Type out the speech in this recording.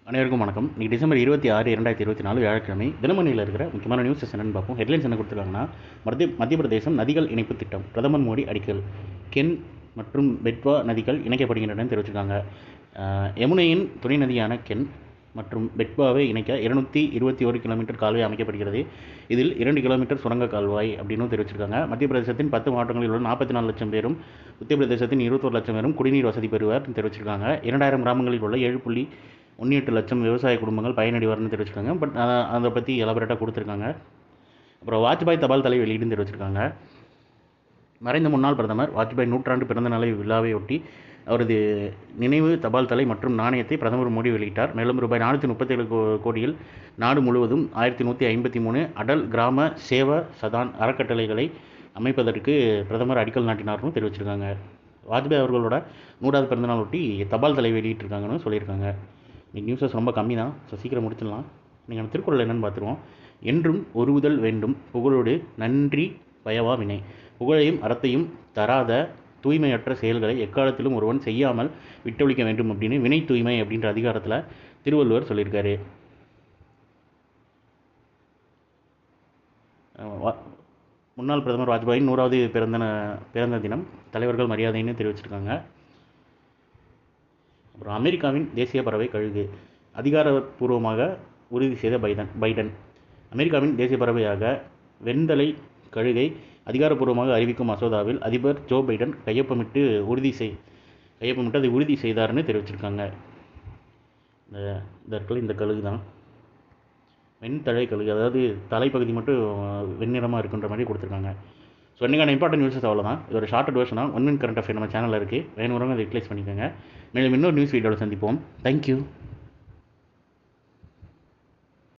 அனைவருக்கும் வணக்கம். இன்றைக்கி டிசம்பர் 26, 2024 வியாழக்கிழமை. தினமணியில் இருக்கிற முக்கியமான நியூஸஸ் என்னென்னு பார்ப்போம். ஹெட்லைன்ஸ் என்ன கொடுத்துருக்காங்கன்னா, மத்திய பிரதேசம் நதிகள் இணைப்பு திட்டம், பிரதமர் மோடி அடிக்கல். கென் மற்றும் பெட்வா நதிகள் இணைக்கப்படுகின்றன தெரிவிச்சிருக்காங்க. யமுனையின் துணை நதியான கென் மற்றும் பெட்வாவை இணைக்க 221 கிலோமீட்டர் கால்வாய் அமைக்கப்படுகிறது. இதில் 2 கிலோமீட்டர் சுரங்க கால்வாய் அப்படின்னு தெரிவிச்சிருக்காங்க. மத்திய பிரதேசத்தின் 10 மாவட்டங்களில் உள்ள 44 லட்சம் பேரும், உத்தரப்பிரதேசத்தின் 21 லட்சம் பேரும் குடிநீர் வசதி பெறுவார் தெரிவிச்சிருக்காங்க. 2000 கிராமங்களில் உள்ள 7.18 லட்சம் விவசாய குடும்பங்கள் பயனடைவார்னு தெரிவிச்சிருக்காங்க. பட் அதை பற்றி எலாபரேட்டாக கொடுத்துருக்காங்க. அப்புறம் வாஜ்பாய் தபால் தலை வெளியீடுன்னு தெரிவிச்சிருக்காங்க. மறைந்த முன்னாள் பிரதமர் வாஜ்பாய் 100ஆண்டு பிறந்த நாளை விழாவையொட்டி அவரது நினைவு தபால் தலை மற்றும் நாணயத்தை பிரதமர் மோடி வெளியிட்டார். மேலும் ரூபாய் 437 கோடியில் நாடு முழுவதும் 1153 அடல் கிராம சேவா சதான் அறக்கட்டளைகளை அமைப்பதற்கு பிரதமர் அடிக்கல் நாட்டினார்னு தெரிவிச்சிருக்காங்க. வாஜ்பாய் அவர்களோட 100வது பிறந்தநாள் ஒட்டி தபால் தலை வெளியிட்டிருக்காங்கன்னு சொல்லியிருக்காங்க. இன்றைக்கி நியூஸஸ் ரொம்ப கம்மி தான், ஸோ சீக்கிரம் முடிச்சிடலாம். நீங்கள் நம்ம திருக்குறள் என்னென்னு பார்த்துருவோம். என்றும் ஒருவுதல் வேண்டும் புகழோடு நன்றி பயவா வினை. புகழையும் அறத்தையும் தராத தூய்மையற்ற செயல்களை எக்காலத்திலும் ஒருவன் செய்யாமல் விட்டொழிக்க வேண்டும் அப்படின்னு வினை தூய்மை அப்படின்ற அதிகாரத்தில் திருவள்ளுவர் சொல்லியிருக்காரு. முன்னாள் பிரதமர் வாஜ்பாயின் 100வது பிறந்த தினம் தலைவர்கள் மரியாதைன்னு தெரிவிச்சிருக்காங்க. அப்புறம் அமெரிக்காவின் தேசிய பறவை கழுகு அதிகாரப்பூர்வமாக உறுதி செய்த பைடன். அமெரிக்காவின் தேசிய பறவையாக வெண்தலை கழுகை அதிகாரப்பூர்வமாக அறிவிக்கும் மசோதாவில் அதிபர் ஜோ பைடன் கையொப்பமிட்டு அதை உறுதி செய்தார்னு தெரிவிச்சிருக்காங்க. இந்த கழுகு தான் வெண்தலை கழுகு, அதாவது தலைப்பகுதி மட்டும் வெண்ணிறமாக இருக்குன்ற மாதிரி கொடுத்துருக்காங்க. ஸோ இன்றைக்கான இம்பார்ட்டன்ட் நியூஸஸ் அவ்வளோதான். இது ஒரு ஷார்ட் வெர்ஷனாக 1 மினிட் கரண்ட் அஃபேர் நம்ம சேனலில் இருக்குது. வேணுங்கிறவங்க அதை யூட்டிலைஸ் பண்ணிக்கோங்க. மேலும் இன்னொரு நியூஸ் வீடியோவில் சந்திப்போம். தேங்க்யூ.